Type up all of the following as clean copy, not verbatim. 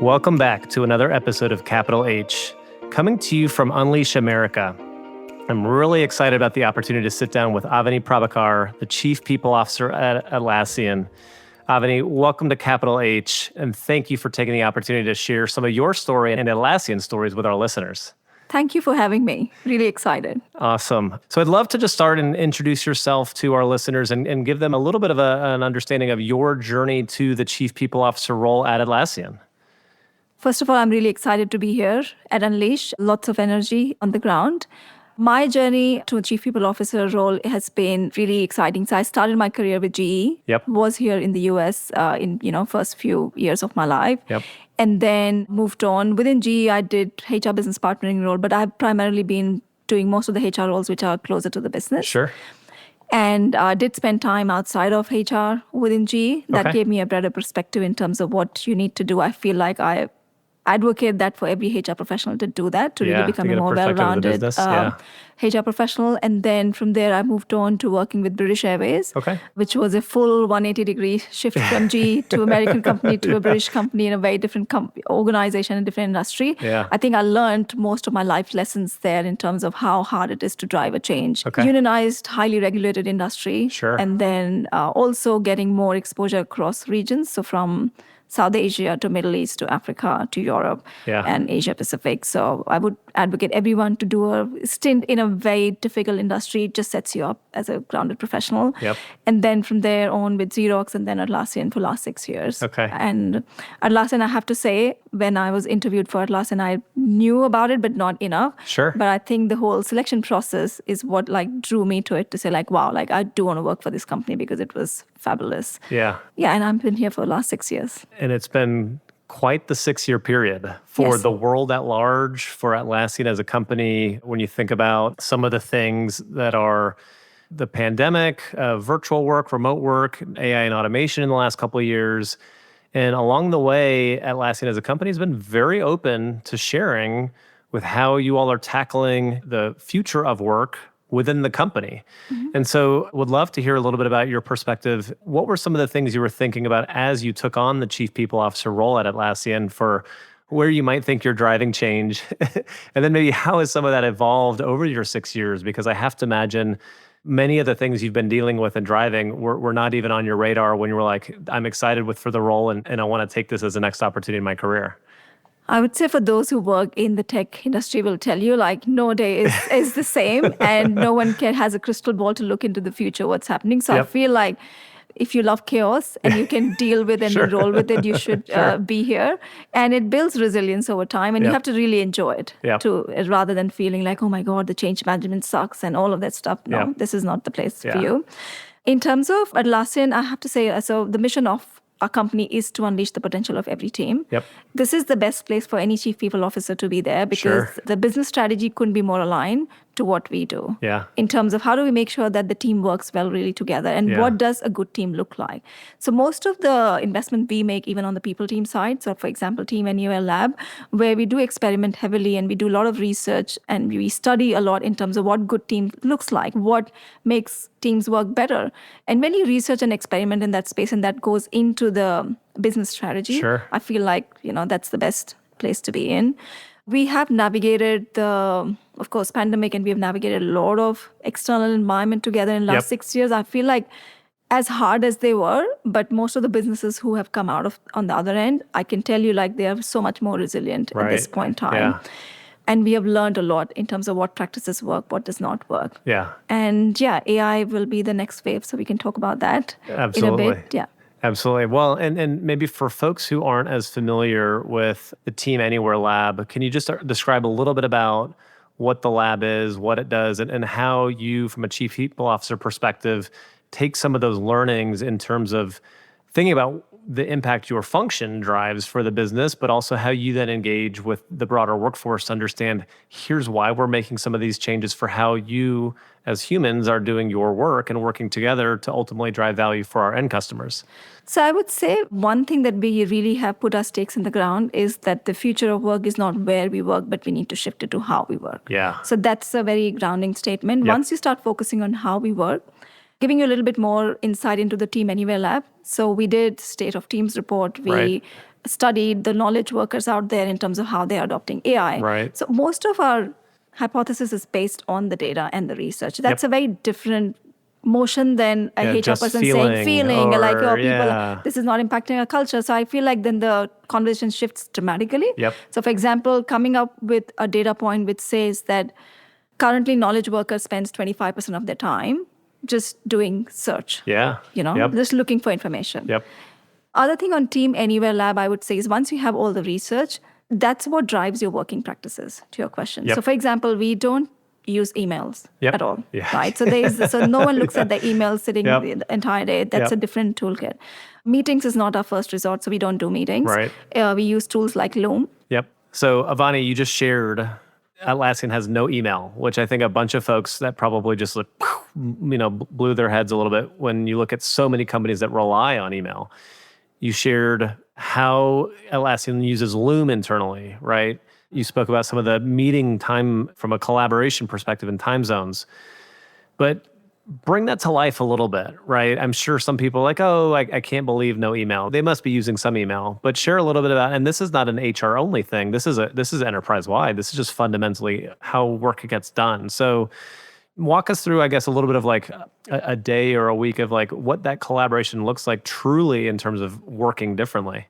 Welcome back to another episode of Capital H, coming to you from Unleash America. I'm really excited about the opportunity to sit down with Avani Prabhakar, the Chief People Officer at Atlassian. Avani, welcome to Capital H, and thank you for taking the opportunity to share some of your story and Atlassian stories with our listeners. Thank you for having me. Really excited. Awesome. So I'd love to just start and introduce yourself to our listeners and give them a little bit of an understanding of your journey to the Chief People Officer role at Atlassian. First of all, I'm really excited to be here at Unleash. Lots of energy on the ground. My journey to a Chief People Officer role has been really exciting. So I started my career with GE. Was here in the US in first few years of my life. And then moved on. Within GE, I did HR business partnering role, but I've primarily been doing most of the HR roles which are closer to the business. Sure. And I did spend time outside of HR within GE. That gave me a broader perspective in terms of what you need to do. I feel like I advocate that for every HR professional to do that, to really become a more well-rounded HR professional. And then from there, I moved on to working with British Airways, which was a full 180-degree shift from GE to American company to a British company in a very different organization and different industry. I think I learned most of my life lessons there in terms of how hard it is to drive a change. Unionized, highly regulated industry. And then also getting more exposure across regions. So from South Asia to Middle East to Africa to Europe and Asia Pacific. So I would advocate everyone to do a stint in a very difficult industry. It just sets you up as a grounded professional. And then from there on with Xerox and then Atlassian for last 6 years. And Atlassian, I have to say, when I was interviewed for Atlassian, I knew about it, but not enough. But I think the whole selection process is what drew me to it to say wow, I do want to work for this company because it was fabulous. And I've been here for the last 6 years. And it's been quite the 6-year period for the world at large, for Atlassian as a company. When you think about some of the things that are the pandemic, virtual work, remote work, AI and automation in the last couple of years. And along the way, Atlassian as a company has been very open to sharing with how you all are tackling the future of work within the company. And so would love to hear a little bit about your perspective. What were some of the things you were thinking about as you took on the Chief People Officer role at Atlassian for where you might think you're driving change? And then maybe how has some of that evolved over your 6 years? Because I have to imagine many of the things you've been dealing with and driving were not even on your radar when you were like, I'm excited for the role and I want to take this as the next opportunity in my career. I would say for those who work in the tech industry will tell you no day is the same and no one has a crystal ball to look into the future, what's happening. So I feel like if you love chaos and you can deal with and roll with it, you should be here. And it builds resilience over time and you have to really enjoy it too, rather than feeling like, oh my God, the change management sucks and all of that stuff. No, this is not the place for you. In terms of Atlassian, I have to say, so the mission of our company is to unleash the potential of every team. This is the best place for any Chief People Officer to be there because the business strategy couldn't be more aligned to what we do in terms of how do we make sure that the team works well really together and what does a good team look like. So most of the investment we make even on the people team side, so for example, Team NUL Lab, where we do experiment heavily and we do a lot of research and we study a lot in terms of what good team looks like, what makes teams work better. And when you research and experiment in that space and that goes into the business strategy, I feel like, that's the best place to be in. We have navigated the, of course, pandemic, and we have navigated a lot of external environment together in the last 6 years. I feel like as hard as they were, but most of the businesses who have come out of on the other end, I can tell you they are so much more resilient at this point in time. And we have learned a lot in terms of what practices work, what does not work. And AI will be the next wave, so we can talk about that in a bit. Absolutely. Well, and maybe for folks who aren't as familiar with the Team Anywhere Lab, can you just describe a little bit about what the lab is, what it does, and how you, from a Chief People Officer perspective, take some of those learnings in terms of thinking about the impact your function drives for the business, but also how you then engage with the broader workforce to understand, here's why we're making some of these changes for how you as humans are doing your work and working together to ultimately drive value for our end customers. So I would say one thing that we really have put our stakes in the ground is that the future of work is not where we work, but we need to shift it to how we work. So that's a very grounding statement. Once you start focusing on how we work, giving you a little bit more insight into the Team Anywhere Lab. So we did State of Teams report. We studied the knowledge workers out there in terms of how they are adopting AI. Right. So most of our hypothesis is based on the data and the research. That's a very different motion than a HR just person saying feeling like, oh, people, yeah. this is not impacting our culture. So I feel like then the conversation shifts dramatically. Yep. So for example, coming up with a data point which says that currently knowledge workers spends 25% of their time just doing search. Yeah. Just looking for information. Yep. Other thing on Team Anywhere Lab, I would say, is once you have all the research, that's what drives your working practices, to your question. Yep. So for example, we don't use emails at all, Yeah. right? So so no one looks at the emails sitting the entire day. That's a different toolkit. Meetings is not our first resort, so we don't do meetings. Right. We use tools like Loom. Yep. So Avani, you just shared Atlassian has no email, which I think a bunch of folks that probably just blew their heads a little bit when you look at so many companies that rely on email. You shared how Atlassian uses Loom internally, right? You spoke about some of the meeting time from a collaboration perspective in time zones. But bring that to life a little bit, right? I'm sure some people are like, oh, I can't believe no email. They must be using some email. But share a little bit about, and this is not an HR only thing. This is enterprise-wide. This is just fundamentally how work gets done. So walk us through, I guess, a little bit of like a day or a week of like what that collaboration looks like truly in terms of working differently.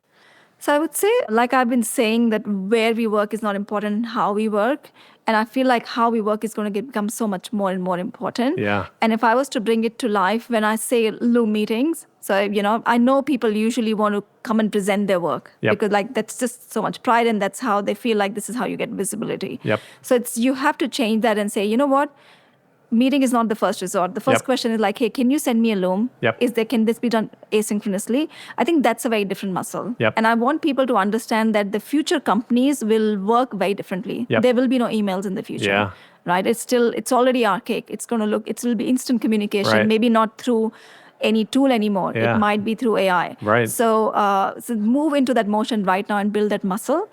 So I would say, like I've been saying, that where we work is not important, how we work. And I feel like how we work is going to become so much more and more important. Yeah. And if I was to bring it to life, when I say Loom meetings, so, I know people usually want to come and present their work because like that's just so much pride and that's how they feel like this is how you get visibility. Yep. So you have to change that and say, you know what? Meeting is not the first resort. The first question is like, hey, can you send me a Loom? Can this be done asynchronously? I think that's a very different muscle. And I want people to understand that the future companies will work very differently. There will be no emails in the future. Right? It's already archaic. It will be instant communication, maybe not through any tool anymore. It might be through AI. Right. So move into that motion right now and build that muscle.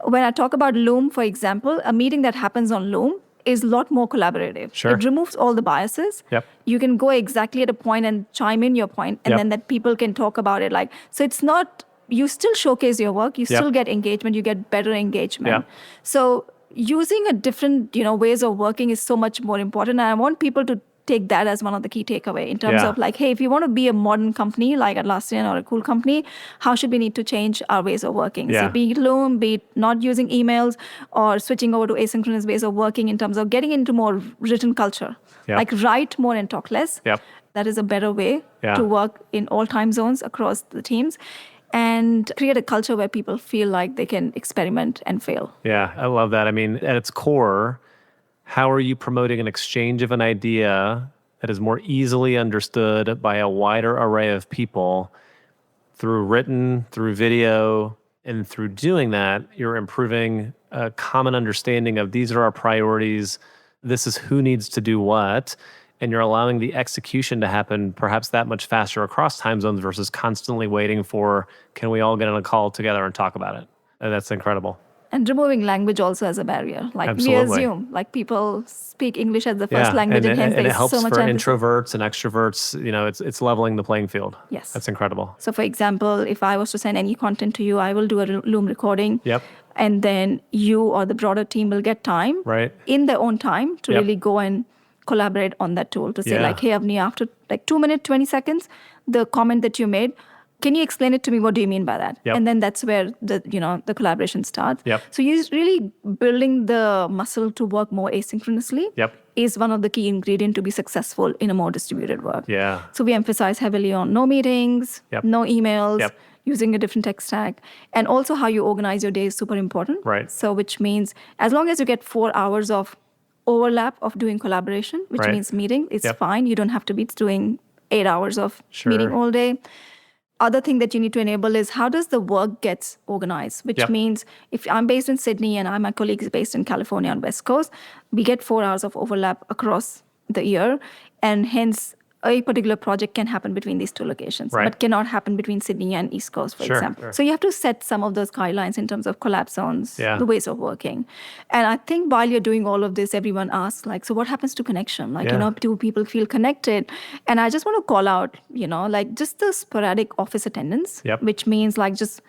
When I talk about Loom, for example, a meeting that happens on Loom is a lot more collaborative. Sure. It removes all the biases. You can go exactly at a point and chime in your point, and then that people can talk about it. So it's not, you still showcase your work, you still get engagement, you get better engagement. So using a different, ways of working is so much more important. And I want people to take that as one of the key takeaway in terms of like, hey, if you want to be a modern company like Atlassian or a cool company, how should we need to change our ways of working? So be it Loom, be it not using emails or switching over to asynchronous ways of working in terms of getting into more written culture. Like write more and talk less. That is a better way to work in all time zones across the teams and create a culture where people feel like they can experiment and fail. Yeah, I love that. I mean, at its core, how are you promoting an exchange of an idea that is more easily understood by a wider array of people through written, through video, and through doing that, you're improving a common understanding of these are our priorities, this is who needs to do what, and you're allowing the execution to happen perhaps that much faster across time zones versus constantly waiting for, can we all get on a call together and talk about it? And that's incredible. And removing language also as a barrier. Like Absolutely. we assume, like people speak English as the first language, and hence it there's helps so much for emphasis. introverts and extroverts. It's leveling the playing field. Yes. That's incredible. So for example, if I was to send any content to you, I will do a Loom recording. And then you or the broader team will get time in their own time to really go and collaborate on that tool to say like, hey, Avani, after like 2 minutes, 20 seconds, the comment that you made, can you explain it to me? What do you mean by that? And then that's where the collaboration starts. So you're really building the muscle to work more asynchronously is one of the key ingredients to be successful in a more distributed work. So we emphasize heavily on no meetings, no emails, using a different tech stack. And also how you organize your day is super important. So which means as long as you get 4 hours of overlap of doing collaboration, which means meeting, it's fine. You don't have to be doing 8 hours of meeting all day. Other thing that you need to enable is how does the work gets organized, which means if I'm based in Sydney and my colleague is based in California on West Coast, we get 4 hours of overlap across the year. And hence, a particular project can happen between these two locations, but cannot happen between Sydney and East Coast, for example. So you have to set some of those guidelines in terms of collab zones, the ways of working. And I think while you're doing all of this, everyone asks, like, so what happens to connection? Like, do people feel connected? And I just want to call out, like just the sporadic office attendance, which means like just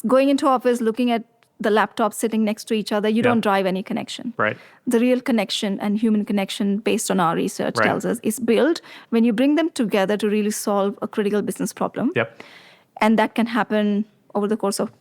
going into office, looking at the laptop sitting next to each other, you don't drive any connection. Right. The real connection and human connection, based on our research, tells us is built when you bring them together to really solve a critical business problem. Yep. And that can happen over the course of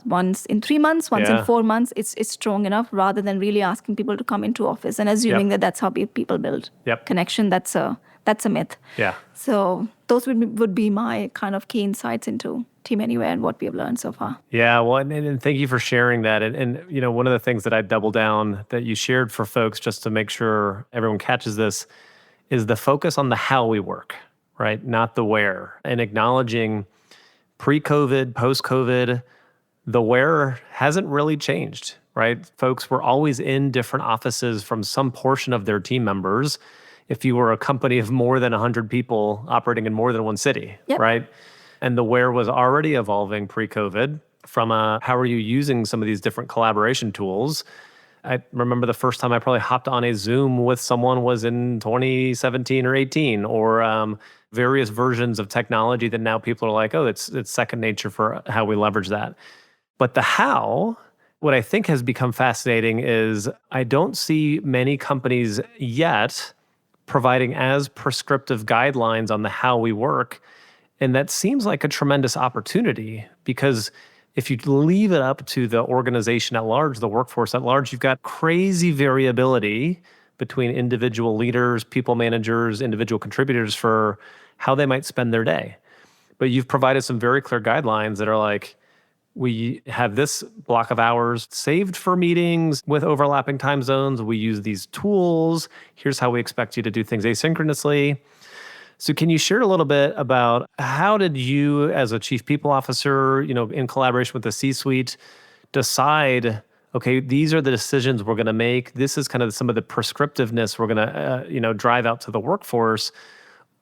once in 3 months, once in 4 months. It's strong enough, rather than really asking people to come into office and assuming that that's how people build connection. That's a myth. Yeah. So those would be my kind of key insights into Team Anywhere and what we have learned so far. Yeah, well, and thank you for sharing that. And you know, one of the things that I double down that you shared for folks, just to make sure everyone catches this, is the focus on the how we work, right? Not the where. And acknowledging pre-COVID, post-COVID, the where hasn't really changed, right? Folks were always in different offices from some portion of their team members. If you were a company of more than 100 people operating in more than one city, right? And the where was already evolving pre-COVID from how are you using some of these different collaboration tools. I remember the first time I probably hopped on a Zoom with someone was in 2017 or 18, or various versions of technology that now people are like, oh, it's second nature for how we leverage that. But the how, what I think has become fascinating is I don't see many companies yet providing as prescriptive guidelines on the how we work. And that seems like a tremendous opportunity, because if you leave it up to the organization at large, the workforce at large, you've got crazy variability between individual leaders, people managers, individual contributors for how they might spend their day. But you've provided some very clear guidelines that are like, we have this block of hours saved for meetings with overlapping time zones. We use these tools. Here's how we expect you to do things asynchronously. So can you share a little bit about how did you, as a chief people officer, you know, in collaboration with the C-suite, decide, okay, these are the decisions we're going to make. This is kind of some of the prescriptiveness we're going to, drive out to the workforce,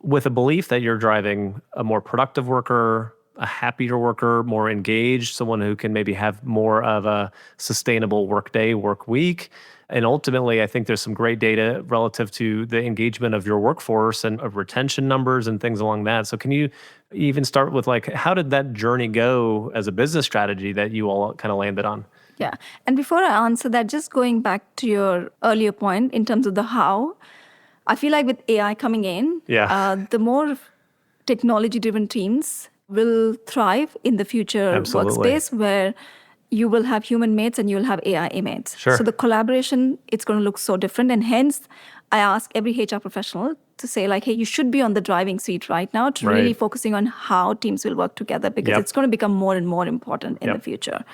with a belief that you're driving a more productive worker, a happier worker, more engaged, someone who can maybe have more of a sustainable work day, work week. And ultimately, I think there's some great data relative to the engagement of your workforce and of retention numbers and things along that. So can you even start with, like, how did that journey go as a business strategy that you all kind of landed on? Yeah. And before I answer that, just going back to your earlier point in terms of the how, I feel like with AI coming in, the more technology-driven teams will thrive in the future workspace, where you will have human mates and you will have AI mates. Sure. So the collaboration, it's going to look so different. And hence, I ask every HR professional to say, like, hey, you should be on the driving seat right now to really focusing on how teams will work together, because it's going to become more and more important in the future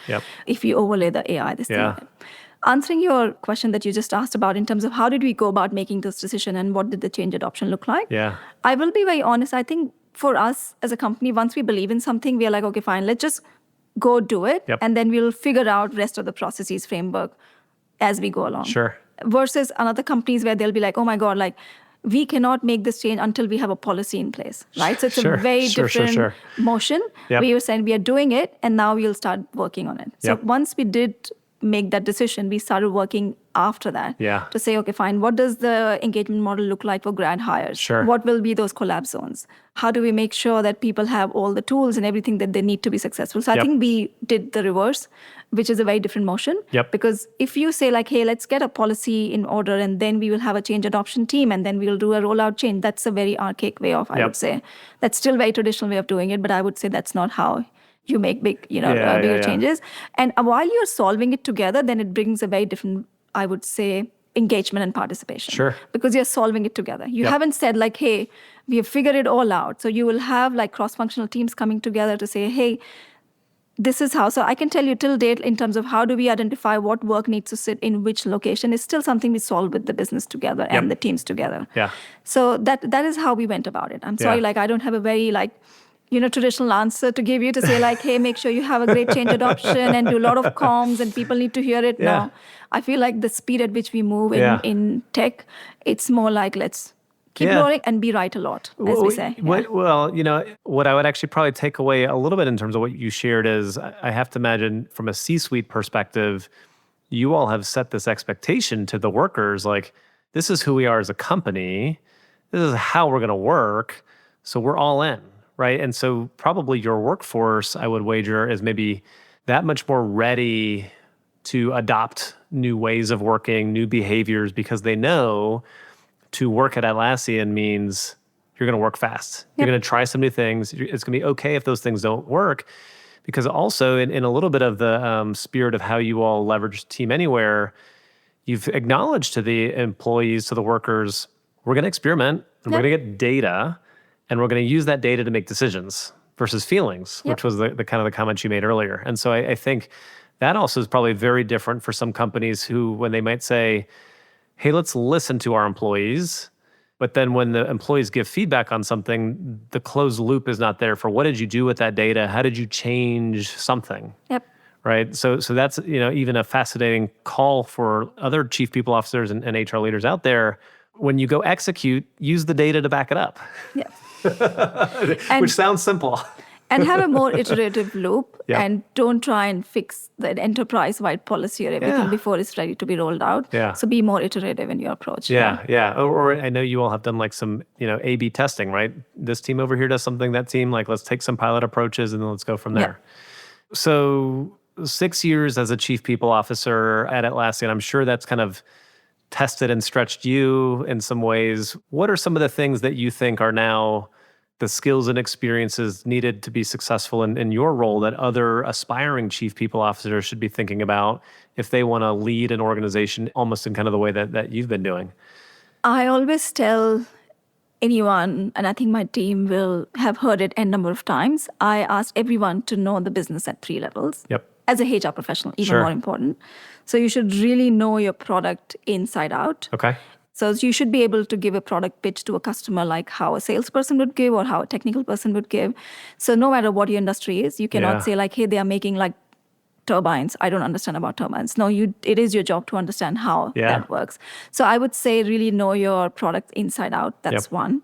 if you overlay the AI thing. Answering your question that you just asked about in terms of how did we go about making this decision and what did the change adoption look like? I will be very honest. I think for us as a company, once we believe in something, we are like, okay, fine, let's just go do it. And then we'll figure out rest of the processes framework as we go along. Versus another companies where they'll be like, oh my God, like, we cannot make this change until we have a policy in place, right? So it's a very different motion. We were saying we are doing it and now we'll start working on it. So once we did make that decision, we started working after that to say, okay, fine, what does the engagement model look like for grad hires? What will be those collab zones? How do we make sure that people have all the tools and everything that they need to be successful? So I think we did the reverse, which is a very different motion. Because if you say, like, hey, let's get a policy in order and then we will have a change adoption team and then we'll do a rollout change, that's a very archaic way of, I would say. That's still a very traditional way of doing it, but I would say that's not how you make big, bigger changes. And while you're solving it together, then it brings a very different, I would say, engagement and participation. Because you're solving it together. You haven't said, like, hey, we have figured it all out. So you will have, like, cross-functional teams coming together to say, hey, this is how. So I can tell you till date in terms of how do we identify what work needs to sit in which location is still something we solve with the business together and the teams together. So that is how we went about it. I'm sorry, like, I don't have a very, like, traditional answer to give you to say, like, hey, make sure you have a great change adoption and do a lot of comms and people need to hear it. No, I feel like the speed at which we move in tech, it's more like, let's keep rolling and be right a lot, as we say. Well, what I would actually probably take away a little bit in terms of what you shared is, I have to imagine from a C-suite perspective, you all have set this expectation to the workers, like, this is who we are as a company. This is how we're going to work. So we're all in. Right. And so probably your workforce, I would wager, is maybe that much more ready to adopt new ways of working, new behaviors, because they know to work at Atlassian means you're going to work fast. You're going to try some new things. It's going to be okay if those things don't work. Because also in a little bit of the spirit of how you all leverage Team Anywhere, you've acknowledged to the employees, to the workers, we're going to experiment and we're going to get data and we're going to use that data to make decisions versus feelings, which was the kind of the comment you made earlier. And so I think that also is probably very different for some companies who, when they might say, hey, let's listen to our employees. But then when the employees give feedback on something, the closed loop is not there for what did you do with that data? How did you change something? Yep. Right. So that's, even a fascinating call for other chief people officers and HR leaders out there. When you go execute, use the data to back it up. Yeah. Which sounds simple. And have a more iterative loop and don't try and fix the enterprise-wide policy or everything before it's ready to be rolled out. Yeah. So be more iterative in your approach. Yeah. Or I know you all have done like some, A/B testing, right? This team over here does something, that team, like let's take some pilot approaches and then let's go from there. Yeah. So 6 years as a chief people officer at Atlassian, I'm sure that's kind of tested and stretched you in some ways. What are some of the things that you think are now the skills and experiences needed to be successful in your role that other aspiring chief people officers should be thinking about if they want to lead an organization almost in kind of the way that you've been doing? I always tell anyone, and I think my team will have heard it a number of times, I ask everyone to know the business at 3 levels. Yep. As a HR professional, even more important. So you should really know your product inside out. Okay. So you should be able to give a product pitch to a customer like how a salesperson would give or how a technical person would give. So no matter what your industry is, you cannot say like, hey, they are making like turbines. I don't understand about turbines. No, it is your job to understand how that works. So I would say really know your product inside out. That's one.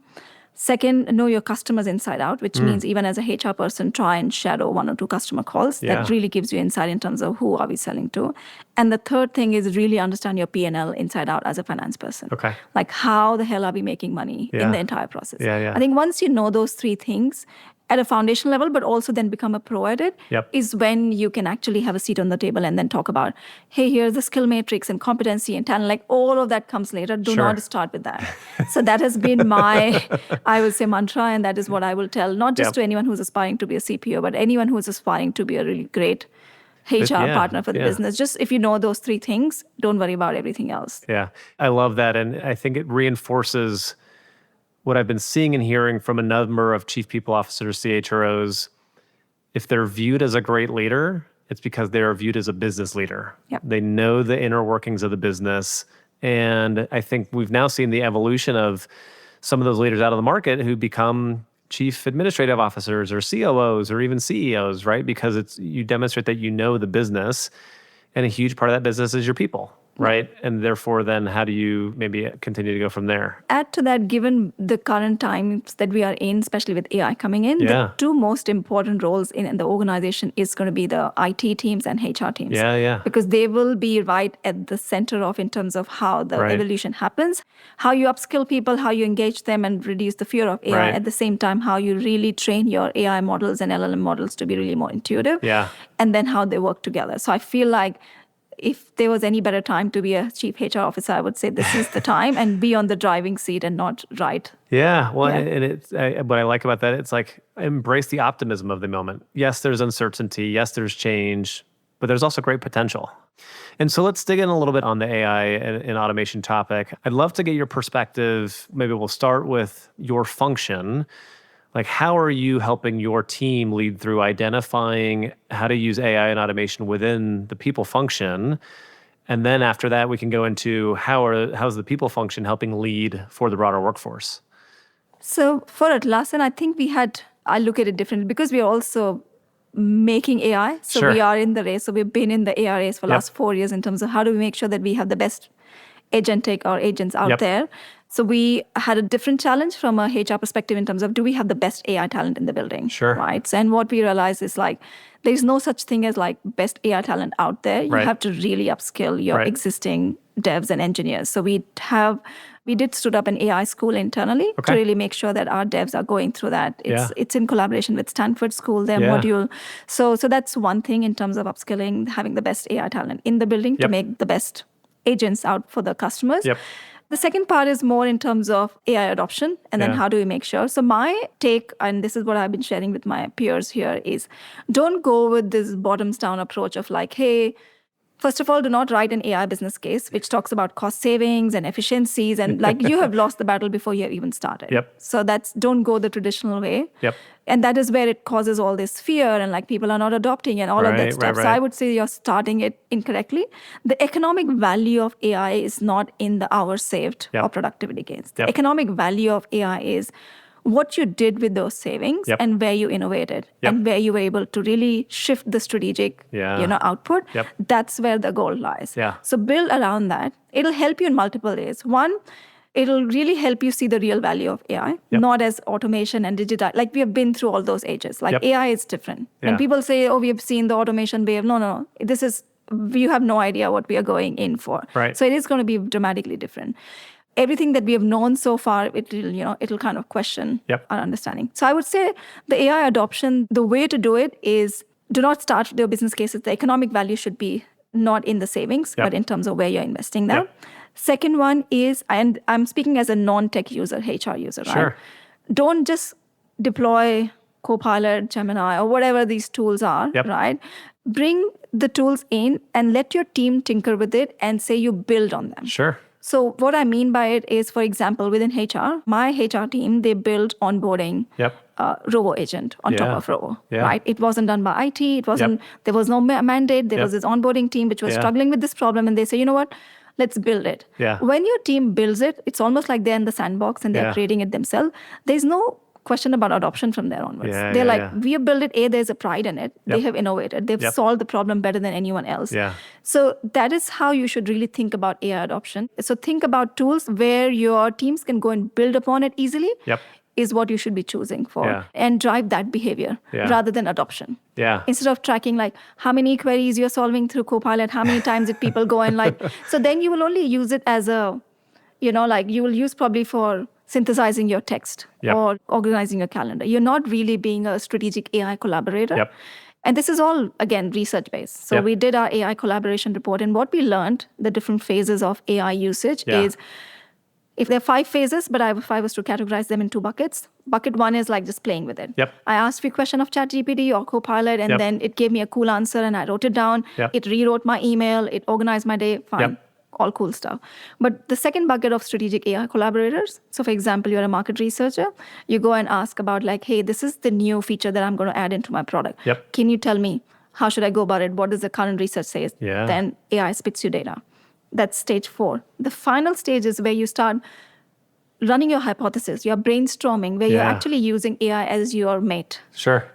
Second, know your customers inside out, which means even as a HR person, try and shadow 1 or 2 customer calls. That really gives you insight in terms of who are we selling to. And the third thing is really understand your P&L inside out as a finance person. Okay. Like how the hell are we making money in the entire process? Yeah. I think once you know those 3 things at a foundational level, but also then become a pro at it, is when you can actually have a seat on the table and then talk about, hey, here's the skill matrix and competency and talent. Like all of that comes later. Do not start with that. So that has been my, I would say, mantra, and that is what I will tell, not just to anyone who's aspiring to be a CPO, but anyone who's aspiring to be a really great HR partner for the business. Just if you know those 3 things, don't worry about everything else. Yeah, I love that. And I think it reinforces what I've been seeing and hearing from a number of chief people officers, CHROs. If they're viewed as a great leader, it's because they are viewed as a business leader. Yep. They know the inner workings of the business. And I think we've now seen the evolution of some of those leaders out of the market who become chief administrative officers or COOs or even CEOs, right? Because you demonstrate that you know the business, and a huge part of that business is your people. Right. And therefore, then how do you maybe continue to go from there? Add to that, given the current times that we are in, especially with AI coming in, the 2 most important roles in the organization is going to be the IT teams and HR teams. Yeah. Because they will be right at the center of in terms of how the evolution happens, how you upskill people, how you engage them and reduce the fear of AI. At the same time, how you really train your AI models and LLM models to be really more intuitive. Yeah. And then how they work together. So I feel like if there was any better time to be a chief HR officer, I would say this is the time, and be on the driving seat and not ride. Yeah, well, and what I like about that, it's like embrace the optimism of the moment. Yes, there's uncertainty. Yes, there's change, but there's also great potential. And so let's dig in a little bit on the AI and automation topic. I'd love to get your perspective. Maybe we'll start with your function. Like, how are you helping your team lead through identifying how to use AI and automation within the people function? And then after that, we can go into how's the people function helping lead for the broader workforce? So for Atlassian, I think I look at it differently because we are also making AI. So we are in the race. So we've been in the AI race for the last 4 years in terms of how do we make sure that we have the best agentic or agents out there. So we had a different challenge from a HR perspective in terms of, do we have the best AI talent in the building? Sure. Right. So, and what we realized is like, there's no such thing as like best AI talent out there. You Right. have to really upskill your Right. existing devs and engineers. So we did stood up an AI school internally to really make sure that our devs are going through that. It's in collaboration with Stanford School, their module. So that's one thing in terms of upskilling, having the best AI talent in the building to make the best agents out for the customers. Yep. The second part is more in terms of AI adoption, and then how do we make sure? So my take, and this is what I've been sharing with my peers here, is don't go with this bottoms-down approach of like, hey, first of all, do not write an AI business case, which talks about cost savings and efficiencies. And like you have lost the battle before you have even started. Yep. So don't go the traditional way. Yep. And that is where it causes all this fear and like people are not adopting and all of that stuff. Right. So I would say you're starting it incorrectly. The economic value of AI is not in the hours saved or productivity gains. The economic value of AI is what you did with those savings and where you innovated and where you were able to really shift the strategic output. That's where the goal lies. So build around that. It'll help you in multiple ways. One, it'll really help you see the real value of AI, not as automation and digital. Like we have been through all those ages. Like AI is different. When people say, oh, we have seen the automation wave. No. This is, you have no idea what we are going in for. Right. So it is going to be dramatically different. Everything that we have known so far, it'll kind of question our understanding. So I would say the AI adoption, the way to do it is do not start with your business cases. The economic value should be not in the savings, but in terms of where you're investing that. Second one is, and I'm speaking as a non-tech user, HR user, right? Sure. Don't just deploy Copilot, Gemini, or whatever these tools are, right? Bring the tools in and let your team tinker with it and say you build on them. Sure. So what I mean by it is, for example, within HR, my HR team, they built onboarding Rovo agent on top of Rovo, right? It wasn't done by IT. It wasn't. There was no mandate. There was this onboarding team which was struggling with this problem, and they say, you know what? Let's build it. When your team builds it, it's almost like they're in the sandbox and they're creating it themselves. There's no question about adoption from there onwards. They're like, we have built it. There's a pride in it. They have innovated. They've solved the problem better than anyone else. So that is how you should really think about AI adoption. So think about tools where your teams can go and build upon it easily. Is what you should be choosing for and drive that behavior rather than adoption. Instead of tracking like how many queries you're solving through Copilot, how many times did people go and like, so then you will only use it as a, like you will use probably for synthesizing your text or organizing your calendar. You're not really being a strategic AI collaborator. And this is all, again, research-based. So we did our AI collaboration report, and what we learned, the different phases of AI usage is, if there are 5 phases, but if I was to categorize them in 2 buckets, bucket 1 is like just playing with it. I asked a question of ChatGPT or Copilot, and then it gave me a cool answer, and I wrote it down. It rewrote my email. It organized my day. Fine. All cool stuff. But the second bucket of strategic AI collaborators, so for example, you're a market researcher, you go and ask about like, hey, this is the new feature that I'm going to add into my product. Can you tell me, how should I go about it? What does the current research say? Then AI spits you data. That's stage 4. The final stage is where you start running your hypothesis, you're brainstorming, where you're actually using AI as your mate.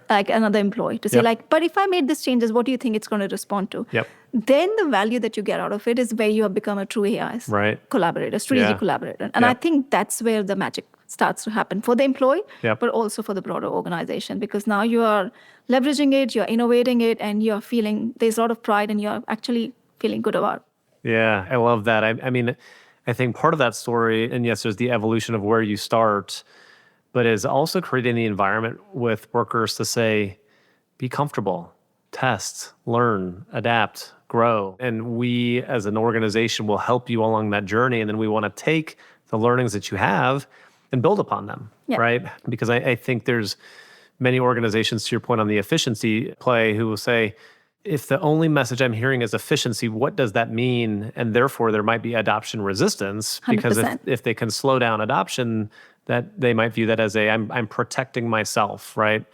Like another employee to say like, but if I made these changes, what do you think it's going to respond to? Then the value that you get out of it is where you have become a true AI collaborator, strategic collaborator. And I think that's where the magic starts to happen for the employee, but also for the broader organization, because now you are leveraging it, you're innovating it, and you're feeling there's a lot of pride and you're actually feeling good about it. Yeah, I love that. I mean, I think part of that story, and yes, there's the evolution of where you start, but is also creating the environment with workers to say, be comfortable, test, learn, adapt, grow. And we as an organization will help you along that journey. And then we want to take the learnings that you have and build upon them, right? Because I think there's many organizations, to your point on the efficiency play, who will say, if the only message I'm hearing is efficiency, what does that mean? And therefore, there might be adoption resistance, because if they can slow down adoption, that they might view that as I'm protecting myself, right?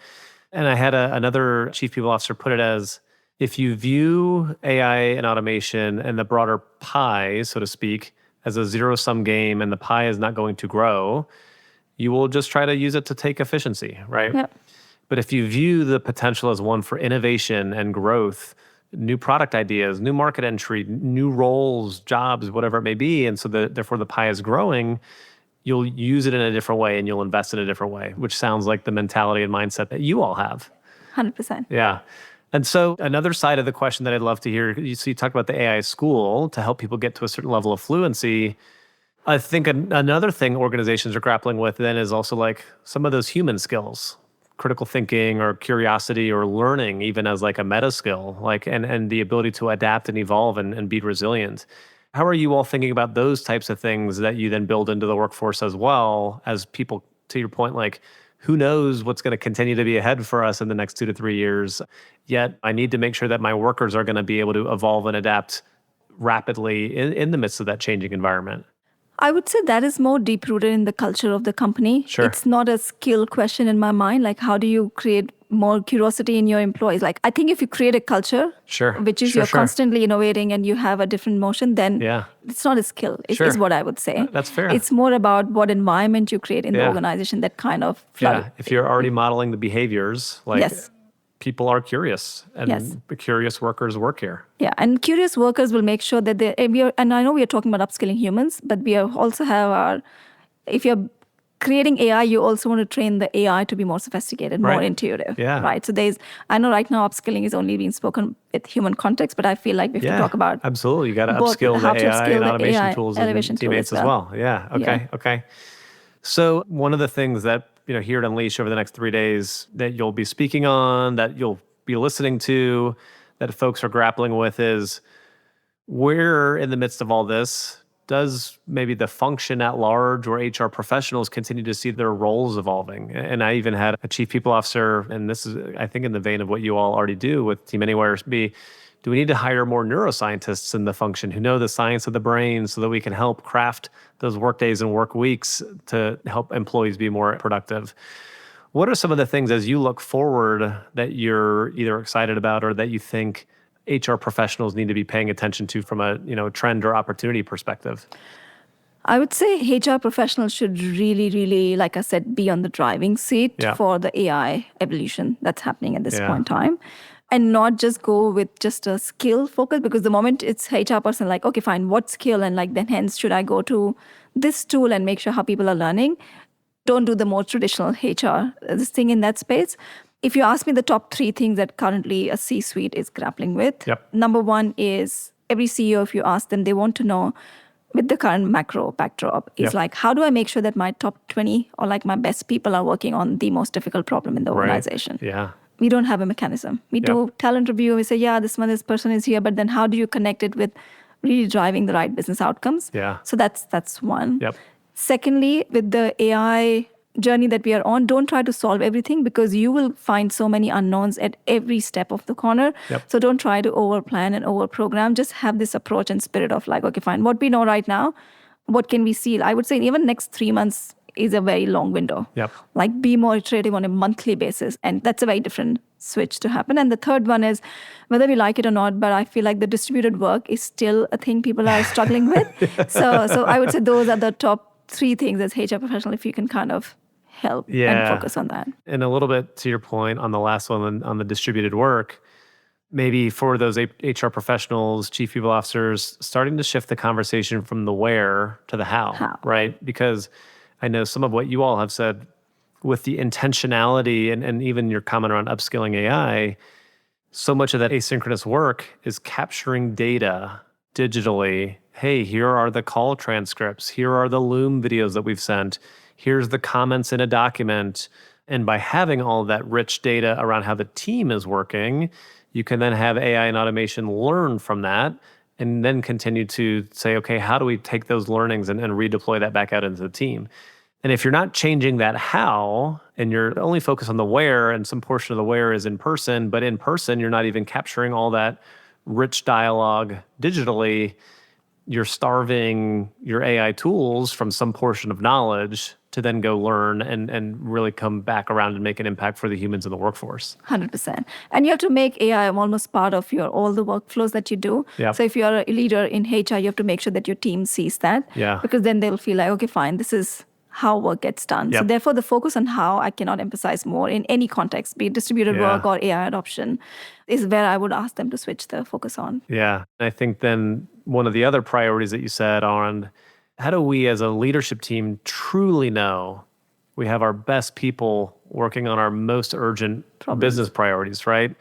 And I had another chief people officer put it as, if you view AI and automation and the broader pie, so to speak, as a zero-sum game and the pie is not going to grow, you will just try to use it to take efficiency, right? But if you view the potential as one for innovation and growth, new product ideas, new market entry, new roles, jobs, whatever it may be, and so therefore the pie is growing, you'll use it in a different way and you'll invest in a different way, which sounds like the mentality and mindset that you all have. 100%. Yeah. And so another side of the question that I'd love to hear, so you talked about the AI school to help people get to a certain level of fluency. I think another thing organizations are grappling with then is also like some of those human skills, critical thinking or curiosity or learning, even as like a meta skill, like and the ability to adapt and evolve and be resilient. How are you all thinking about those types of things that you then build into the workforce as well as people, to your point, like who knows what's going to continue to be ahead for us in the next 2 to 3 years, yet I need to make sure that my workers are going to be able to evolve and adapt rapidly in the midst of that changing environment. I would say that is more deep-rooted in the culture of the company. Sure. It's not a skill question in my mind. Like, how do you create more curiosity in your employees? Like, I think if you create a culture, which is you're constantly innovating and you have a different motion, then it's not a skill, is what I would say. That's fair. It's more about what environment you create in the organization that kind of flood. Yeah, if you're already modeling the behaviors, like people are curious and curious workers work here. Yeah, and curious workers will make sure that and I know we are talking about upskilling humans, but we also have if you're creating AI, you also want to train the AI to be more sophisticated, more intuitive. Yeah. Right. So I know right now upskilling is only being spoken with human context, but I feel like we have to talk about absolutely. You got to upskill the AI and automation tools and teammates as well. Yeah. Okay. So one of the things that here at Unleash over the next 3 days that you'll be speaking on, that you'll be listening to, that folks are grappling with is where in the midst of all this does maybe the function at large or HR professionals continue to see their roles evolving? And I even had a chief people officer, and this is, I think, in the vein of what you all already do with Team Anywhere, do we need to hire more neuroscientists in the function who know the science of the brain so that we can help craft those work days and work weeks to help employees be more productive? What are some of the things as you look forward that you're either excited about or that you think HR professionals need to be paying attention to from a trend or opportunity perspective? I would say HR professionals should really, really, like I said, be on the driving seat for the AI evolution that's happening at this point in time. And not just go with just a skill focus, because the moment it's HR person, like, okay, fine, what skill? And like, then hence should I go to this tool and make sure how people are learning? Don't do the more traditional HR, this thing in that space. If you ask me the top 3 things that currently a C-suite is grappling with, number 1 is every CEO, if you ask them, they want to know with the current macro backdrop, is like, how do I make sure that my top 20 or like my best people are working on the most difficult problem in the organization? Yeah. We don't have a mechanism. We do talent review. We say, this person is here, but then how do you connect it with really driving the right business outcomes? Yeah. So that's one. Yep. Secondly, with the AI journey that we are on, don't try to solve everything because you will find so many unknowns at every step of the corner. Yep. So don't try to over-plan and over-program. Just have this approach and spirit of like, okay, fine, what we know right now, what can we see? I would say even next 3 months is a very long window. Yep. Like be more iterative on a monthly basis. And that's a very different switch to happen. And the third one is whether we like it or not, but I feel like the distributed work is still a thing people are struggling with. So I would say those are the top 3 things as HR professional, if you can kind of help and focus on that. And a little bit to your point on the last one, on the distributed work, maybe for those HR professionals, chief people officers, starting to shift the conversation from the where to the how. Right? Because I know some of what you all have said with the intentionality and even your comment around upskilling AI, so much of that asynchronous work is capturing data digitally. Hey, here are the call transcripts. Here are the Loom videos that we've sent. Here's the comments in a document. And by having all that rich data around how the team is working, you can then have AI and automation learn from that and then continue to say, okay, how do we take those learnings and redeploy that back out into the team? And if you're not changing that how, and you're only focused on the where, and some portion of the where is in person, but in person, you're not even capturing all that rich dialogue digitally, you're starving your AI tools from some portion of knowledge to then go learn and really come back around and make an impact for the humans in the workforce. 100%. And you have to make AI almost part of all the workflows that you do. Yep. So if you're a leader in HR, you have to make sure that your team sees that. Yeah. Because then they'll feel like, okay, fine, this is how work gets done. Yep. So therefore, the focus on how I cannot emphasize more in any context, be it distributed work or AI adoption, is where I would ask them to switch the focus on. Yeah. I think then one of the other priorities that you said on how do we as a leadership team truly know we have our best people working on our most urgent business priorities, right?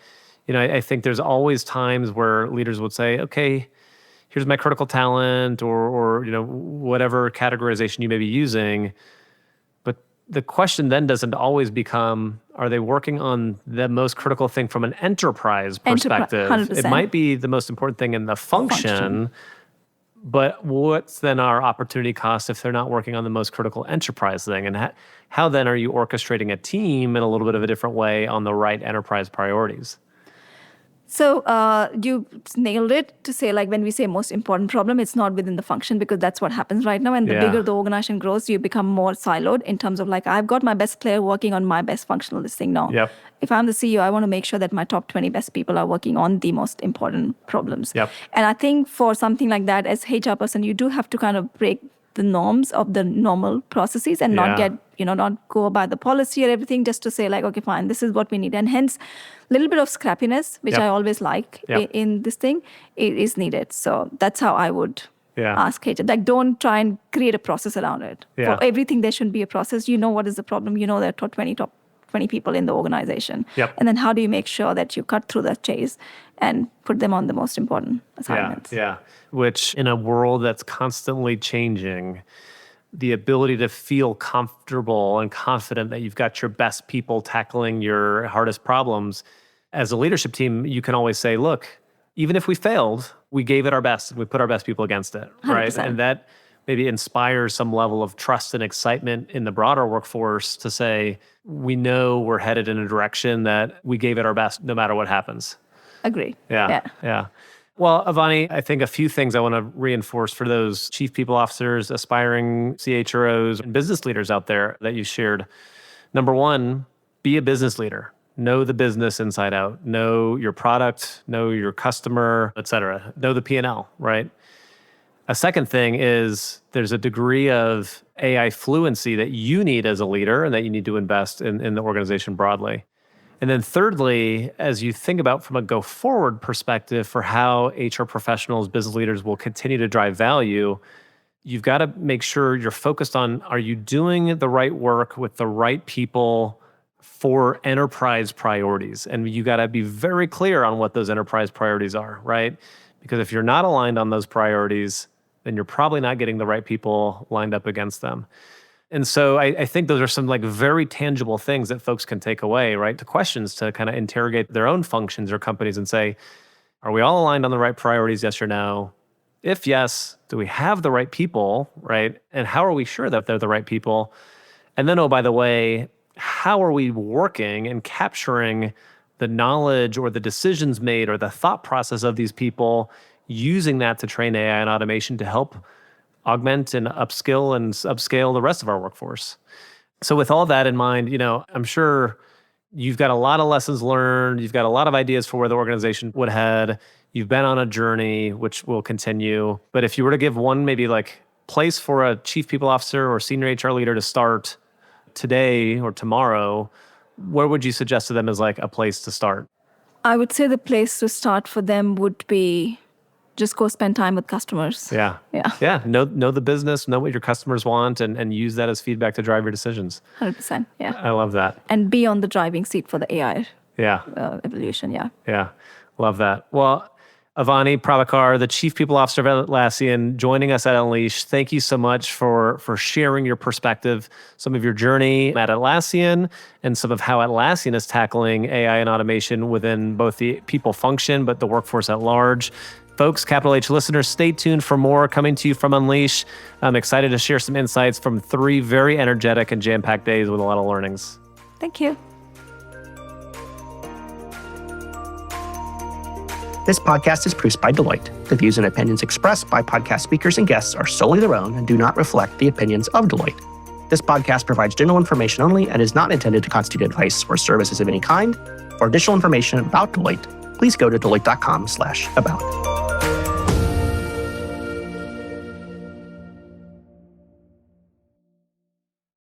I think there's always times where leaders would say, okay, here's my critical talent or whatever categorization you may be using. But the question then doesn't always become, are they working on the most critical thing from an enterprise perspective? 100%. It might be the most important thing in the function. But what's then our opportunity cost if they're not working on the most critical enterprise thing? And how then are you orchestrating a team in a little bit of a different way on the right enterprise priorities? So you nailed it to say, like, when we say most important problem, it's not within the function, because that's what happens right now. And the bigger the organization grows, you become more siloed in terms of, like, I've got my best player working on my best functional this thing. No. Yep. If I'm the CEO, I want to make sure that my top 20 best people are working on the most important problems. Yep. And I think for something like that, as HR person, you do have to kind of break the norms of the normal processes and not get, not go by the policy or everything, just to say, like, okay, fine, this is what we need. And hence, a little bit of scrappiness, which I always like in this thing, is needed. So that's how I would ask HR. Like, don't try and create a process around it. Yeah. For everything, there shouldn't be a process. You know what is the problem. You know there are top 20 people in the organization. Yep. And then how do you make sure that you cut through that chase and put them on the most important assignments? Yeah. Which, in a world that's constantly changing, the ability to feel comfortable and confident that you've got your best people tackling your hardest problems, as a leadership team, you can always say, look, even if we failed, we gave it our best and we put our best people against it, right? 100%. And that maybe inspires some level of trust and excitement in the broader workforce to say, we know we're headed in a direction that we gave it our best no matter what happens. Agree. Yeah. Well, Avani, I think a few things I want to reinforce for those chief people officers, aspiring CHROs, and business leaders out there that you shared. Number one, be a business leader. Know the business inside out. Know your product, know your customer, et cetera. Know the P&L, right? A second thing is there's a degree of AI fluency that you need as a leader and that you need to invest in the organization broadly. And then thirdly, as you think about from a go-forward perspective for how HR professionals, business leaders will continue to drive value, you've got to make sure you're focused on, are you doing the right work with the right people for enterprise priorities? And you got to be very clear on what those enterprise priorities are, right? Because if you're not aligned on those priorities, then you're probably not getting the right people lined up against them. And so I think those are some like very tangible things that folks can take away, right? To questions to kind of interrogate their own functions or companies and say, are we all aligned on the right priorities, yes or no? If yes, do we have the right people, right? And how are we sure that they're the right people? And then, oh, by the way, how are we working and capturing the knowledge or the decisions made or the thought process of these people, using that to train AI and automation to help augment and upscale the rest of our workforce. So with all that in mind, I'm sure you've got a lot of lessons learned. You've got a lot of ideas for where the organization would head. You've been on a journey, which will continue. But if you were to give one maybe like place for a chief people officer or senior HR leader to start today or tomorrow, where would you suggest to them as like a place to start? I would say the place to start for them would be just go spend time with customers. Yeah. Know the business, know what your customers want, and use that as feedback to drive your decisions. 100%. Yeah. I love that. And be on the driving seat for the AI evolution. Yeah. Love that. Well, Avani Prabhakar, the Chief People Officer of Atlassian, joining us at Unleash. Thank you so much for sharing your perspective, some of your journey at Atlassian, and some of how Atlassian is tackling AI and automation within both the people function, but the workforce at large. Folks, Capital H listeners, stay tuned for more coming to you from Unleash. I'm excited to share some insights from 3 very energetic and jam-packed days with a lot of learnings. Thank you. This podcast is produced by Deloitte. The views and opinions expressed by podcast speakers and guests are solely their own and do not reflect the opinions of Deloitte. This podcast provides general information only and is not intended to constitute advice or services of any kind. For additional information about Deloitte, please go to deloitte.com/about.